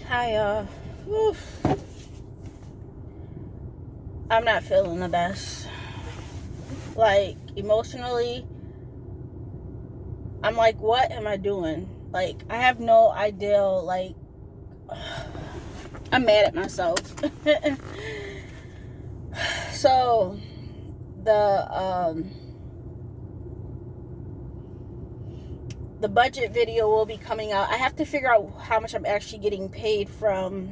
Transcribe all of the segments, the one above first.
Hi, oof. I'm not feeling the best. Like, emotionally, I'm like, what am I doing? Like, I have no idea. Like, I'm mad at myself. So, the budget video will be coming out. I have to figure out how much I'm actually getting paid from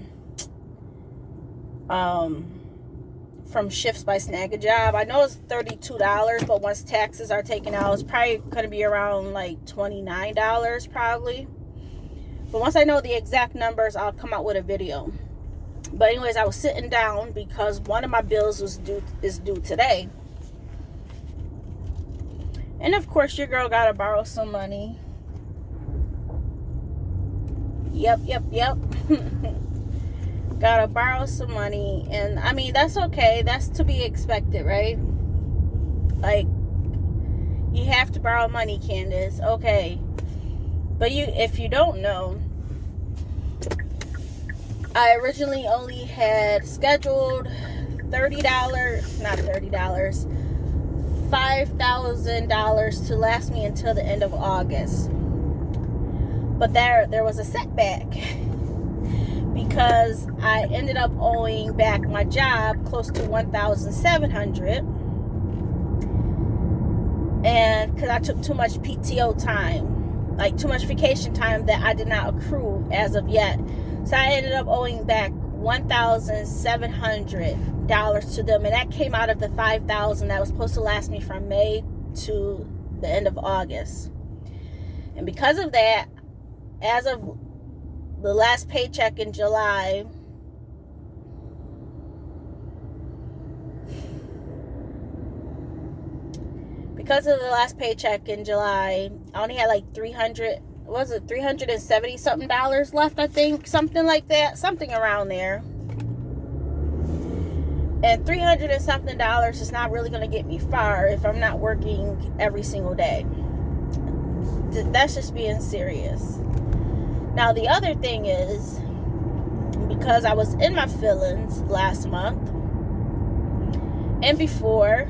Shifts by Snag a Job. I know it's $32, but once taxes are taken out, it's probably going to be around like $29 probably. But once I know the exact numbers, I'll come out with a video. But anyways, I was sitting down because one of my bills is due today. And of course, your girl got to borrow some money. Yep. Gotta borrow some money. And I mean, that's okay. That's to be expected, right? Like, you have to borrow money, Candace. Okay. But if you don't know, I originally only had scheduled $5,000 to last me until the end of August. But there was a setback because I ended up owing back my job close to $1,700, and because I took too much PTO time, like too much vacation time that I did not accrue as of yet. So I ended up owing back $1,700 to them, and that came out of the $5,000 that was supposed to last me from May to the end of August. And because of that, as of the last paycheck in July, I only had like $370 something left, I think, something like that, something around there. And $300 and something is not really going to get me far if I'm not working every single day. That's just being serious. Now, the other thing is, because I was in my feelings last month and before,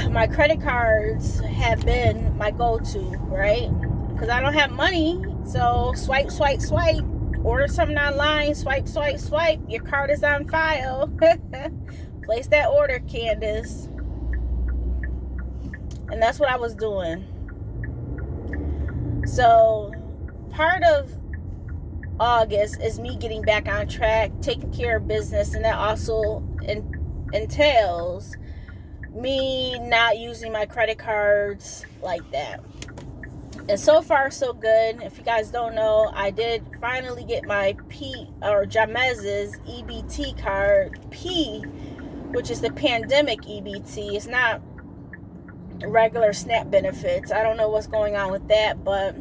my credit cards have been my go-to, right? Because I don't have money, so swipe, order something online, swipe, your card is on file. Place that order, Candace. And that's what I was doing. So part of August is me getting back on track, taking care of business, and that also entails me not using my credit cards like that. And so far, so good. If you guys don't know, I did finally get my Jamez's EBT card, P, which is the pandemic EBT. It's not regular SNAP benefits. I don't know what's going on with that, but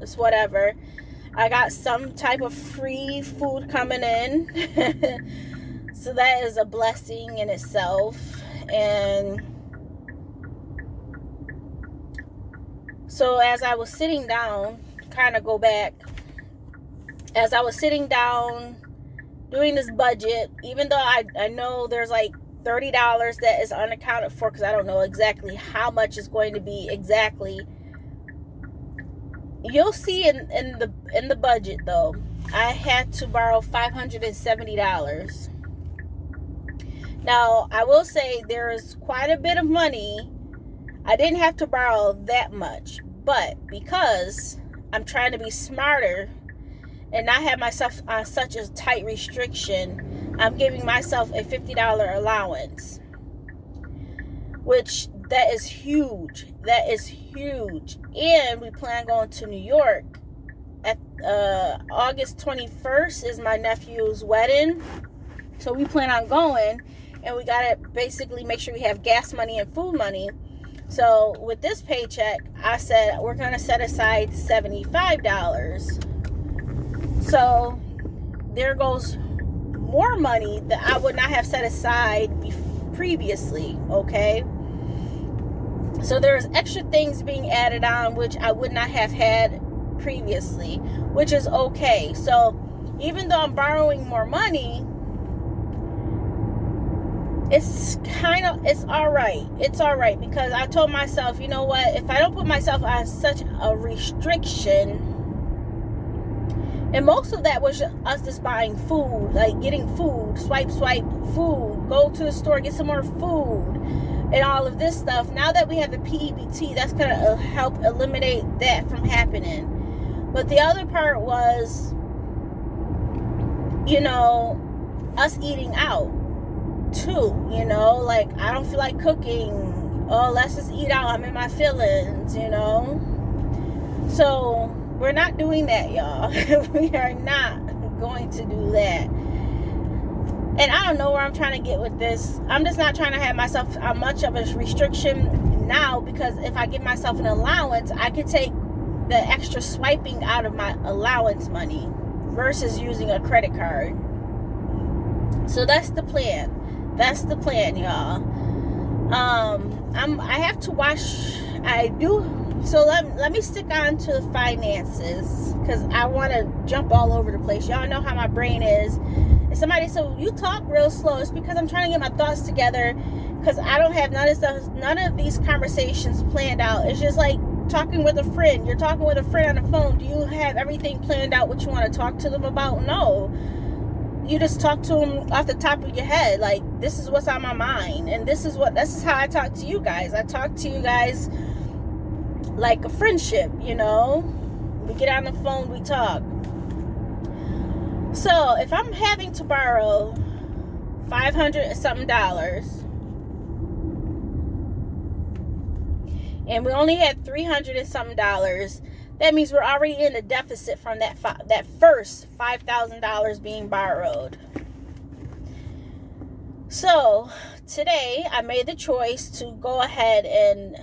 it's whatever. I got some type of free food coming in. So that is a blessing in itself. And so as I was sitting down, as I was sitting down doing this budget, even though I know there's like $30 that is unaccounted for, because I don't know exactly how much is going to be exactly. You'll see in the budget though, I had to borrow $570. Now, I will say there is quite a bit of money. I didn't have to borrow that much, but because I'm trying to be smarter and not have myself on such a tight restriction, I'm giving myself a $50 allowance, which that is huge. And we plan on going to New York at August 21st is my nephew's wedding. So we plan on going, and we got to basically make sure we have gas money and food money. So with this paycheck, I said we're going to set aside $75. So there goes more money that I would not have set aside previously, okay? So there's extra things being added on which I would not have had previously, which is okay. So even though I'm borrowing more money, it's all right. It's all right, because I told myself, you know what, if I don't put myself on such a restriction, and most of that was us just buying food, like getting food, swipe, food, go to the store, get some more food, and all of this stuff. Now that we have the PEBT, that's going to help eliminate that from happening. But the other part was, you know, us eating out too, you know, like I don't feel like cooking. Oh, let's just eat out. I'm in my feelings, you know. So we're not doing that, y'all. We are not going to do that. And I don't know where I'm trying to get with this. I'm just not trying to have myself on much of a restriction now, because if I give myself an allowance, I could take the extra swiping out of my allowance money versus using a credit card. So that's the plan. That's the plan, y'all. I have to watch. I do. So let me stick on to finances, because I want to jump all over the place. Y'all know how my brain is. And somebody said, well, you talk real slow. It's because I'm trying to get my thoughts together, because I don't have none of these conversations planned out. It's just like talking with a friend. You're talking with a friend on the phone. Do you have everything planned out, what you want to talk to them about? No. You just talk to them off the top of your head. Like, this is what's on my mind, and this is how I talk to you guys. I talk to you guys like a friendship, you know. We get on the phone, we talk. So if I'm having to borrow $500 and something, and we only had $300 and something, that means we're already in a deficit from that first $5,000 being borrowed. So today I made the choice to go ahead and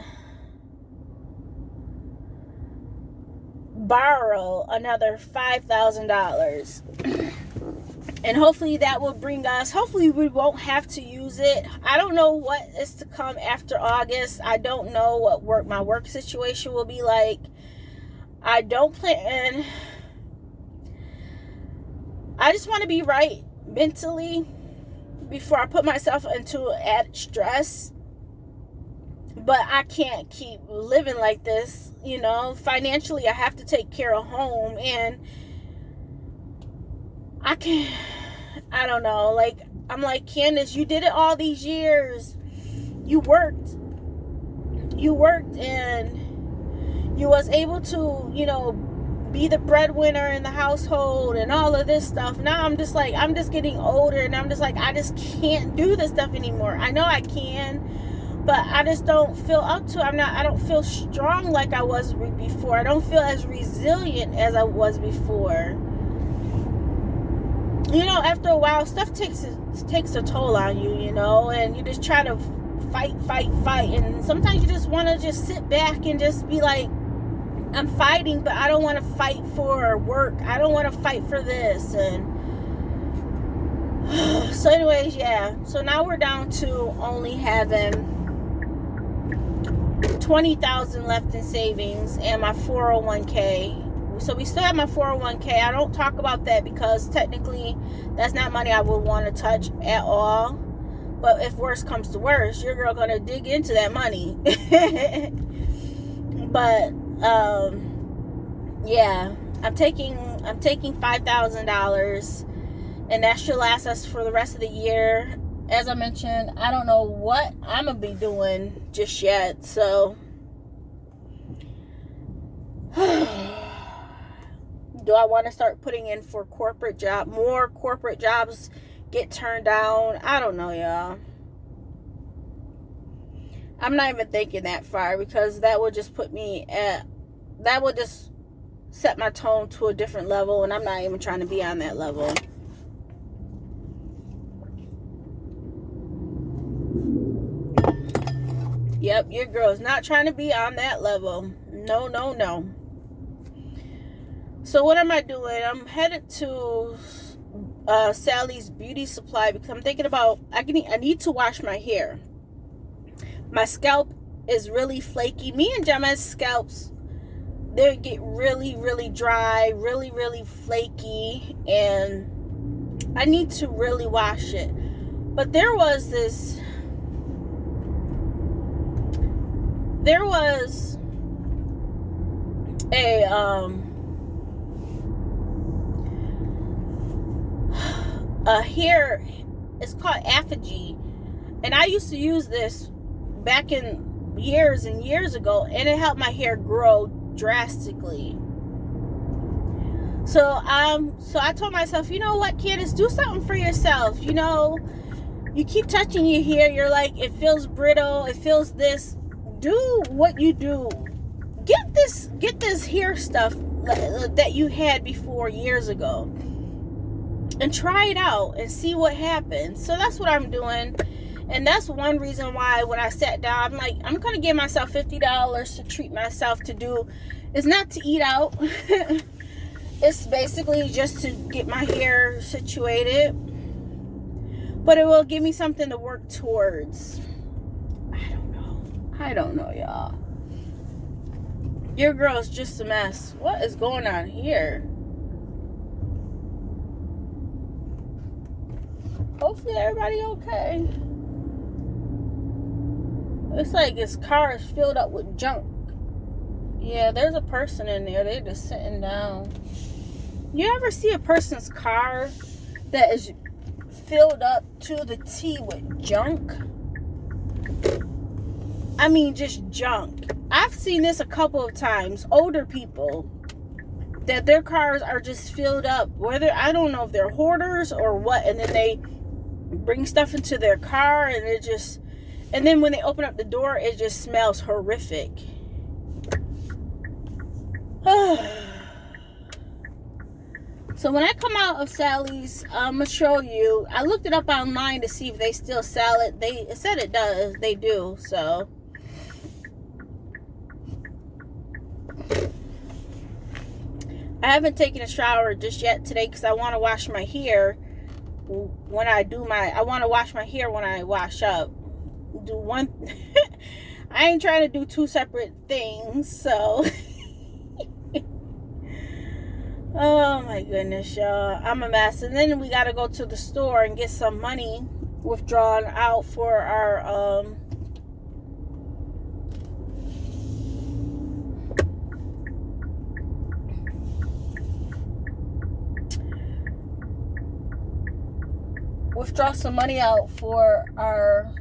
borrow another $5,000. And hopefully that will bring us, hopefully we won't have to use it. I don't know what is to come after August. I don't know what my work situation will be like. I don't plan. I just want to be right mentally before I put myself into added stress. But I can't keep living like this, you know. Financially, I have to take care of home, and I don't know. Like, I'm like, Candace, you did it all these years. You worked, and you was able to, you know, be the breadwinner in the household and all of this stuff. Now I'm just getting older, and I'm just like, I just can't do this stuff anymore. I know I can, but I just don't feel up to it. I don't feel strong like I was before. I don't feel as resilient as I was before. You know, after a while, stuff takes a toll on you, you know, and you just try to fight. And sometimes you just want to just sit back and just be like, I'm fighting, but I don't want to fight for work. I don't want to fight for this. And so anyways, yeah. So now we're down to only having $20,000 left in savings and my 401k. So we still have my 401k. I don't talk about that because technically that's not money I would want to touch at all. But if worse comes to worse, your girl gonna dig into that money. But yeah, I'm taking $5,000, and that should last us for the rest of the year. As I mentioned, I don't know what I'm gonna be doing just yet, so do I want to start putting in for more corporate jobs get turned down? I don't know, y'all. I'm not even thinking that far, because that would just set my tone to a different level, and I'm not even trying to be on that level. Yep, your girl's not trying to be on that level. No. So what am I doing? I'm headed to Sally's Beauty Supply, because I'm thinking about I need to wash my hair. My scalp is really flaky. Me and Gemma's scalps they get really, really dry, really, really flaky, and I need to really wash it. But there was a hair, it's called Effigy, and I used to use this back in years and years ago, and it helped my hair grow drastically. So I told myself, you know what, Candace, do something for yourself. You know, you keep touching your hair, you're like, it feels brittle, it feels this. Do what you do. Get this hair stuff that you had before years ago, and try it out and see what happens. So that's what I'm doing. And that's one reason why when I sat down, I'm like, I'm going to give myself $50 to treat myself to do. It's not to eat out. It's basically just to get my hair situated. But it will give me something to work towards. I don't know, y'all. Your girl's just a mess. What is going on here? Hopefully everybody okay. It's like his car is filled up with junk. Yeah, there's a person in there. They're just sitting down. You ever see a person's car that is filled up to the T with junk? I mean, just junk. I've seen this a couple of times. Older people, that their cars are just filled up. Whether, I don't know if they're hoarders or what, and then they bring stuff into their car, and it just, and then when they open up the door, it just smells horrific. So when I come out of Sally's, I'm going to show you. I looked it up online to see if they still sell it. It said it does. They do. So I haven't taken a shower just yet today because I want to wash my hair when I do I want to wash my hair when I wash up. Do one. I ain't trying to do two separate things, so. Oh my goodness, y'all. I'm a mess. And then we got to go to the store and get some money withdrawn out for our withdraw some money out for our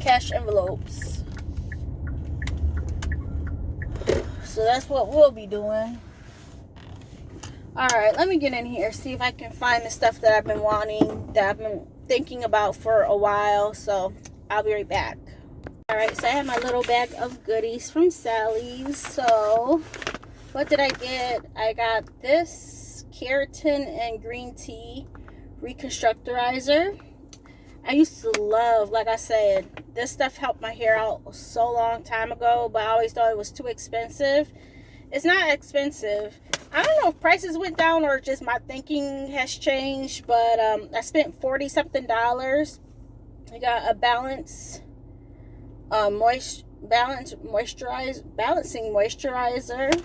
cash envelopes. So that's what we'll be doing. Alright, let me get in here, see if I can find the stuff that I've been wanting, that I've been thinking about for a while. So I'll be right back. Alright, so I have my little bag of goodies from Sally's. So what did I get? I got this keratin and green tea reconstructorizer. I used to love, like I said, this stuff helped my hair out so long time ago, but I always thought it was too expensive. It's not expensive. I don't know if prices went down or just my thinking has changed, but I spent $40-something. I got a balancing moisturizer.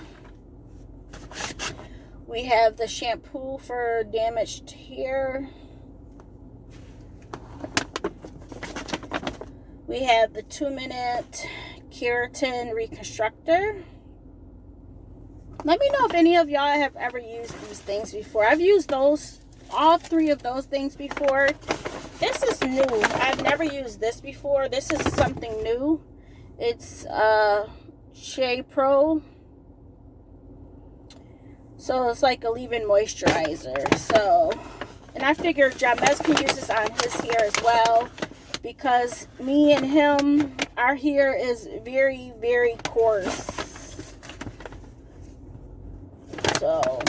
We have the shampoo for damaged hair. We have the 2-minute keratin reconstructor. Let me know if any of y'all have ever used these things before. I've used those, all three of those things before. This is new. I've never used this before. This is something new. It's Shea Pro. So it's like a leave-in moisturizer. So, and I figured Jamez can use this on his hair as well, because me and him, our hair is very, very coarse. So,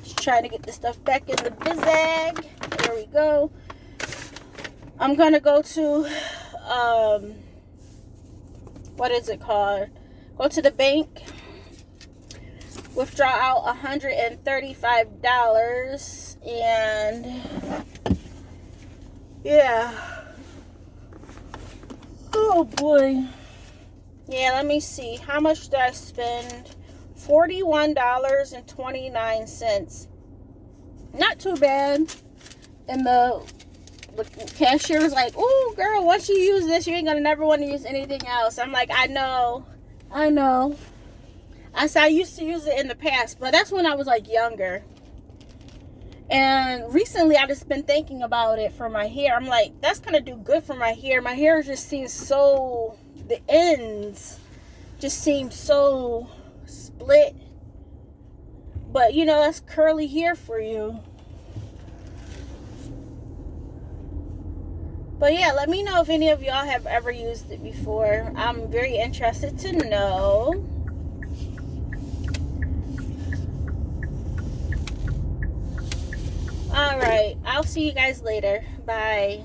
just trying to get this stuff back in the bag. There we go. I'm gonna go to, what is it called? Go to the bank, withdraw out $135, and yeah. Oh boy. Yeah, let me see. How much did I spend? $41.29. Not too bad. And the cashier was like, "Oh, girl, once you use this, you ain't gonna never want to use anything else." I'm like, I know. I said I used to use it in the past, but that's when I was like younger. And recently, I just been thinking about it for my hair. I'm like, that's gonna do good for my hair. My hair just seems so, the ends just seem so split. But you know, that's curly hair for you. But yeah, let me know if any of y'all have ever used it before. I'm very interested to know. All right, I'll see you guys later. Bye.